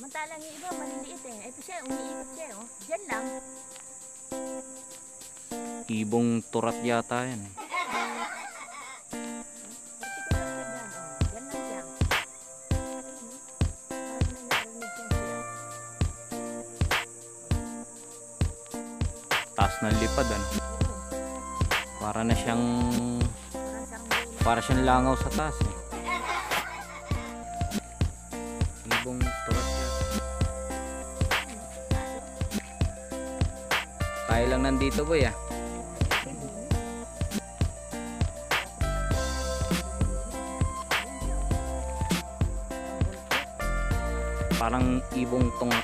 Mantalang yung iba, maliliit eh. Ito siya, umiikot siya oh. Diyan lang. Ibong turat yata yan. Taas ng lipad ano. Para siyang langaw sa taas eh. Ibong turat yata. Tayo lang nandito boy ah. Parang ibong tungak.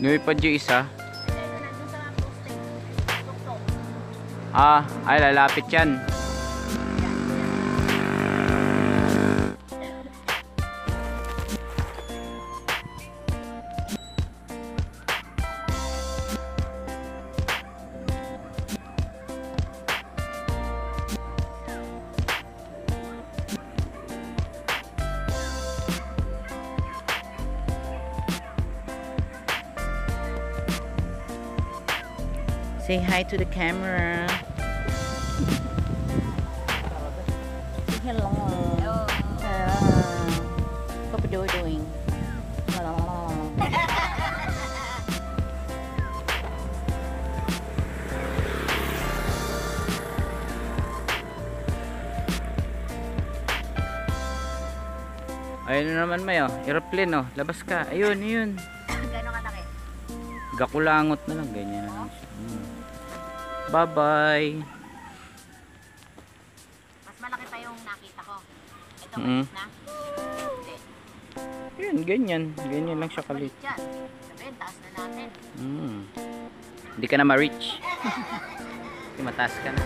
Lumipad yung isa. Ay lalapit yan. Say hi to the camera. Hello. Hello. What are you doing? Ayun na naman Mayo, aeroplane oh, labas ka. Ayun, ayun. Gano'ng kalaki? Gakulangot na lang, ganyan na lang siya. Bye bye. Mas malaki pa yung nakita ko. Ito Mm. na. Hindi. Ayun, ganyan. Ganyan lang siya kalit. Yan. Sabihin, taas na natin. Hindi ka na ma-reach. Kasi mataas ka na.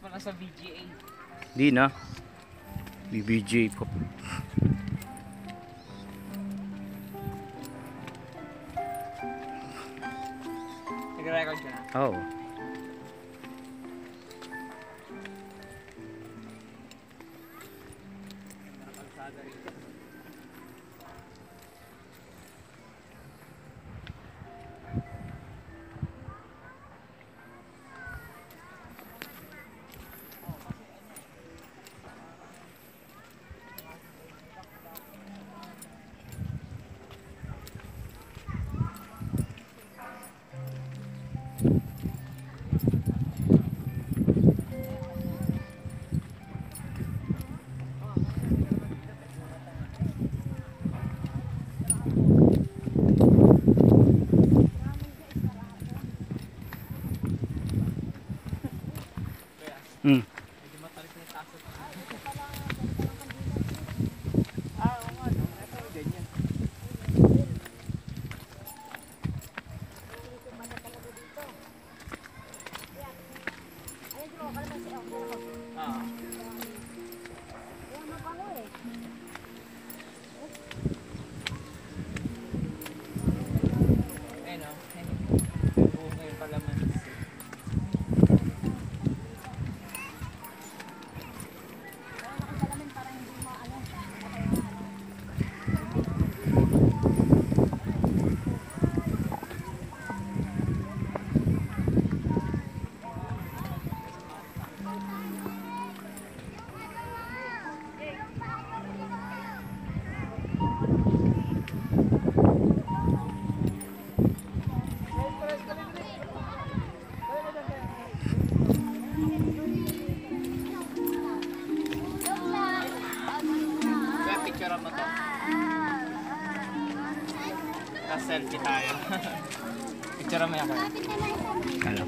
Wala sa VGA. Di na. BBJ po. Nag-record ka na? Oh. Hmm. Medyo matarik na yung taso. Oo nga no. Ito ganyan. Picture mo yan. Kala.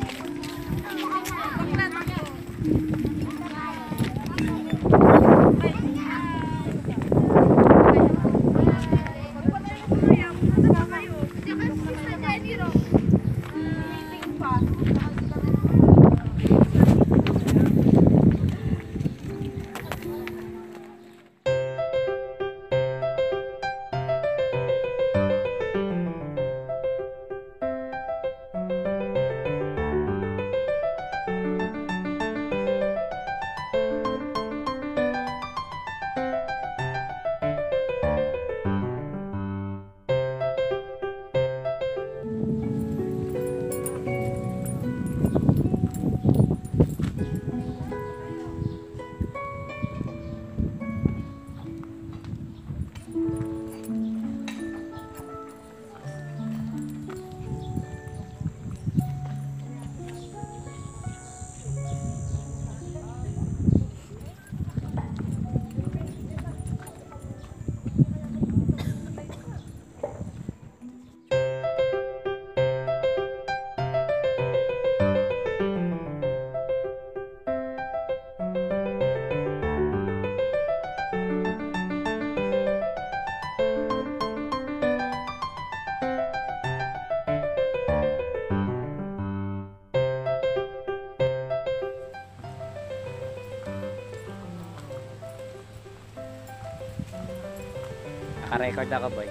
Naka-record ako, boy.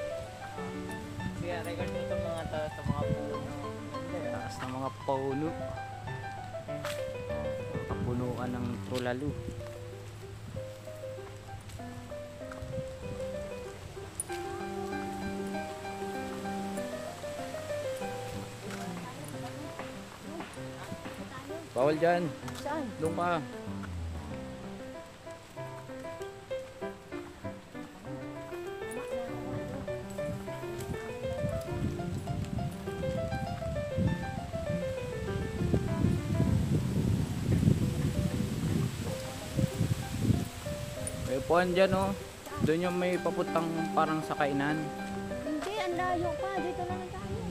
Kaya record mo itong mga puno. Taas ng mga puno. Kapunuan ng trulalo. Bawal dyan. Saan? Doon ka. May upuan dyan, oh. Doon yung may papuntang parang sa kainan. Hindi, ang layo pa. Dito na lang tayo.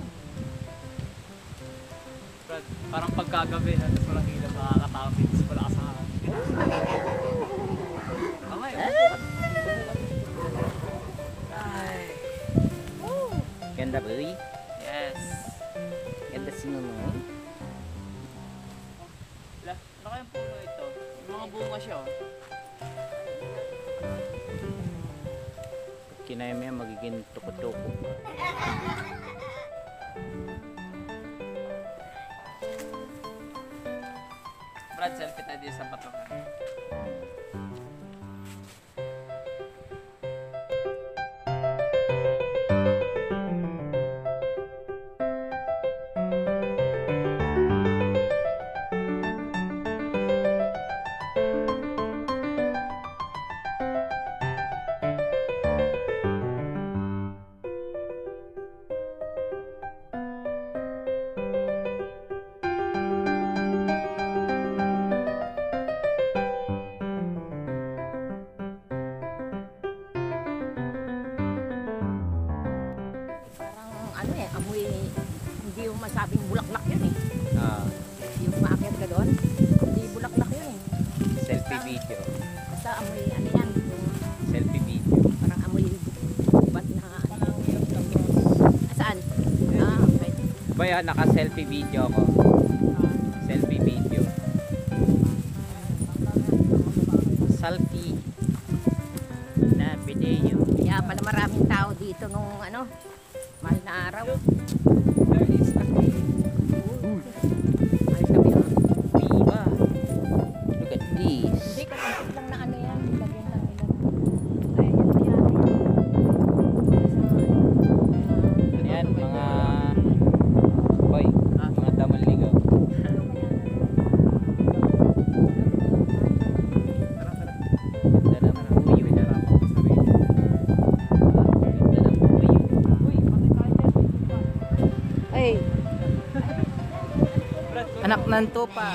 Brad, parang pagkagabi na tapos walang ilaw, nakakatawa tapos wala ka sa akin. Okay, Ay. Ganda, boy. Yes. Ganda sinunod. Ano kayang puno ito? Yung mga bunga siya, oh. Kinaya mo yan, magiging tuko-tuko. Brad, selfie tayo dito sa patukan. Ano eh, amoy, hindi yung masabing bulaklak yun eh. Ah, Yung maakyat ka doon, hindi bulaklak yun eh. selfie video. Basta amoy, ano yan, yung Selfie video. parang amoy ba't na, saan? Ah, okay. Baya, naka-selfie video ako. Selfie video. Selfie. Na video. Kaya pala maraming tao dito nung ano, mahal na araw. There is a Mahal kami ah. Viva. Look at this. Hindi, kalampit lang na ano yan, lagyan lang nila. Ay, yan na yan. Yan, mga... Boy, mga damaligaw. Ganda ng puyo. Ganda ng puyo. Ay, Anak ng tupa.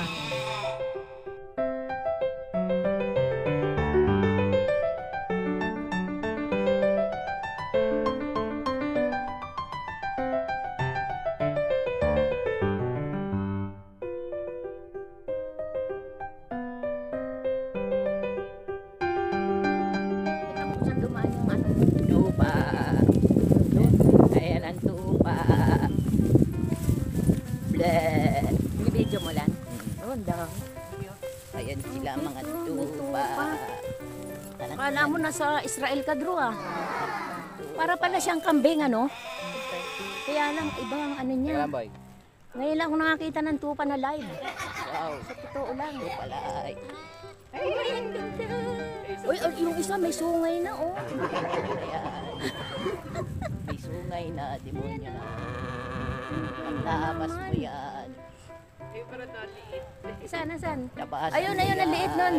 lang dumaan yung ano, tupa. Ayan ang tupa. Bleh. Binibidyo mo lang? Oo, daw. Ayan sila mga tupa. Kala mo nasa Israel ka, Drew, ah. Para pala siyang kambing, ano? Kaya lang, ibang ano niya. Boy. Ngayon lang ako nakakita ng tupa na live. Wow. Sa totoo lang. Palay. Ay, ang ganda. Uy, yung isa may sungay na, oh. Ayan. May sungay na, demonyo na. Ang tamas mo yan. Saan? Tabasan Ayun, mo ayun, ang yan. liit nun.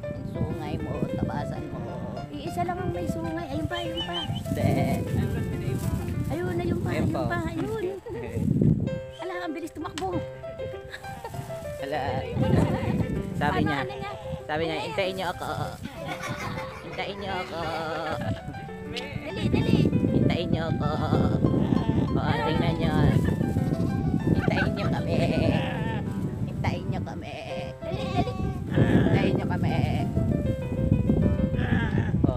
Ang sungay mo, tabasan mo. Iisa lang ang may sungay. Ayun pa. Then, Ayun, Ayun pa. Ayun. Ala, ang bilis tumakbo. Wala. Sabi niya, Ano niya? hintayin niyo ako. Hintayin niyo ako. Dali. Hintayin niyo ako. O, tingnan niyo. Hintayin niyo kami. Hintayin niyo kami. Dali. Hintayin niyo kami. O.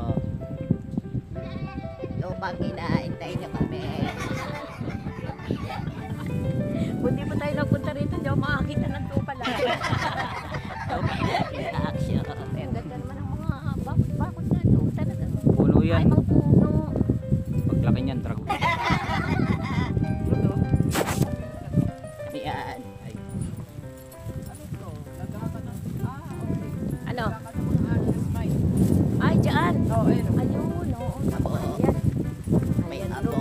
Lupang ina, hintayin niyo kami. Buti pa tayo nagpunta rito, hindi ako makakita ng tupa lang. action. Ay, ang ganda naman ng mga bakod na ito. Talaga. Puno Ay, yan. mga puno. Paglaki niyan, dragon. Yan. Ano? Ay, dyan. Ayun, oo. Abo. Ayan. May Ayan, abo.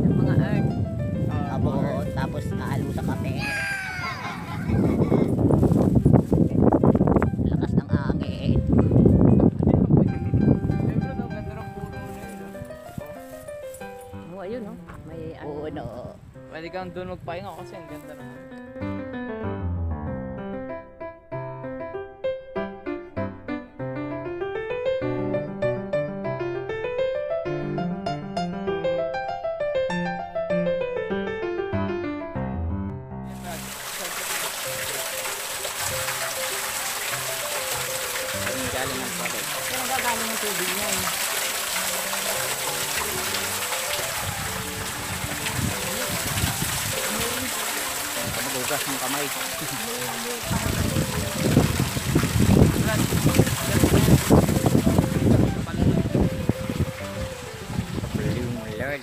ng mga earn. Abo. Tapos nahalo sa kape. Lakas ng hangin. Oh, ayun, no? May ano. Puno. Pwede kang doon magpahinga kasi ang ganda naman. Ang galing ng tubig. Pero gagaling ng tubig niyan. Magugas ng kamay. Yung Lord.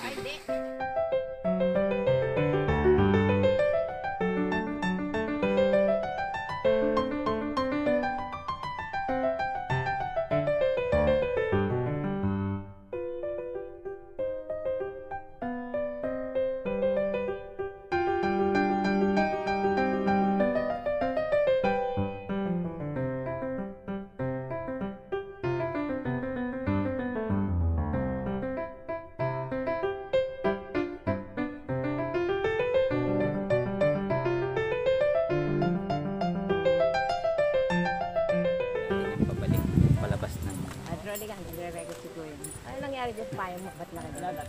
Pabalik, palabas ng Adroli ka, nagre-record si Kuya. Ano nangyari dyan sa payo mo? Ba't nakagano?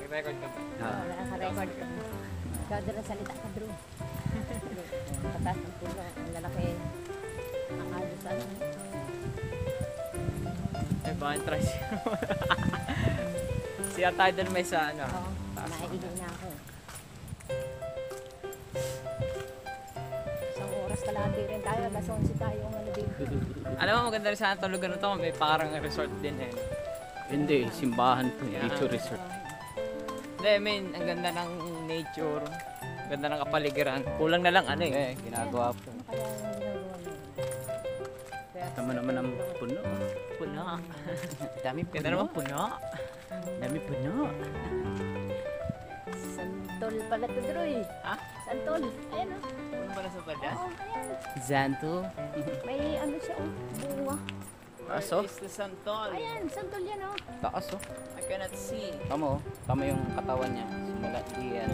Record ka ba? Wala ka record ka. Ikaw din ang salita ka, Drew. Pataas ng puno. Ang lalaki. Ang alos ano. Eh, baka try siya. Siya tayo doon may sa ano. Oo, naiigil na ako. Isang oras kalahati rin tayo. Alas 11 tayo ang ano dito. Alam mo, maganda rin sana tulugan na to. May parang resort din eh. Hindi, simbahan to. Yeah. Nature resort. Hindi, I mean, ang ganda ng nature. Ang ganda ng kapaligiran. Kulang na lang ano eh. Ginagawa po. Ano kaya yung ginagawa nila? Kaya Tama naman ang puno. Puno. Dami Ganda naman puno. Dami puno. Santol pala to, Drew eh. Ha? Santol. Ayan o. Puno pala sa pala? Oo, ayan. Zanto. May ano siya o. Bunga. Aso? Where is the santol? Ayan, santol yan o. Taas oh. I cannot see. Tama oh. Tama yung katawan niya. Simula iyan.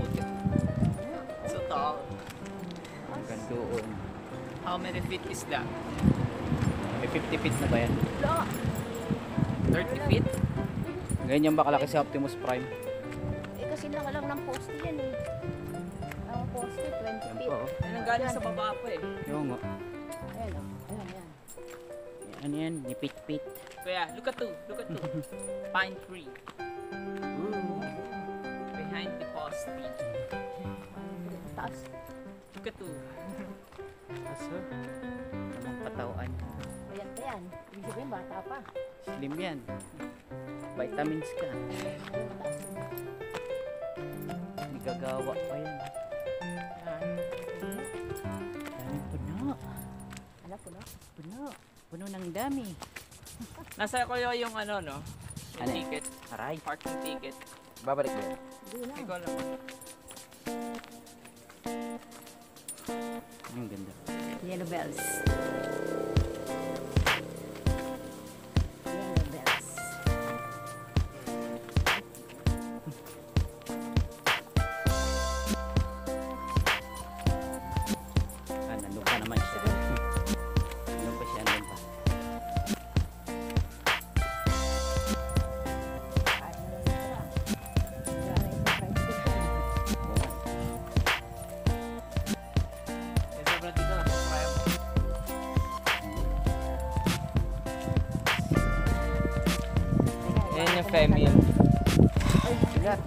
So tall. Hanggang doon. How many feet is that? May 50 feet na ba yan? Wala. 30 feet? Ganyan ba kalaki si Optimus Prime? Kinaka lang ng poste yan eh. Ang poste, 20 Yan feet. po. Yan ang galing sa baba pa eh. Yung nga. Ayan o. Ayan, ayan. Ano yan? Nipit-pit. Kuya, look at two. Look at two. Pine tree. Behind the poste. Taas. Look at two. Aso. Tamang katawan. Ayan pa yan. Ibig sabihin, bata pa. Slim yan. Vitamins ka. Ayan, mataas. Nagagawa pa yan. Daming puno. Anak ko na. Puno. Puno ng dami. Nasa ko yung ano, no? Yung Ano? ticket. Aray. Parking ticket. Babalik ba yan? Hindi na. Ikaw lang. Yung ganda. Yellow bells. Yellow bells. Ah, nandun pa naman siya. Nandun pa siya, nandun pa. Ay, ano na ito? Wala na itong fried chicken. Eh, sobrang dito na. Kaya mo. Yan yung family. Sigat.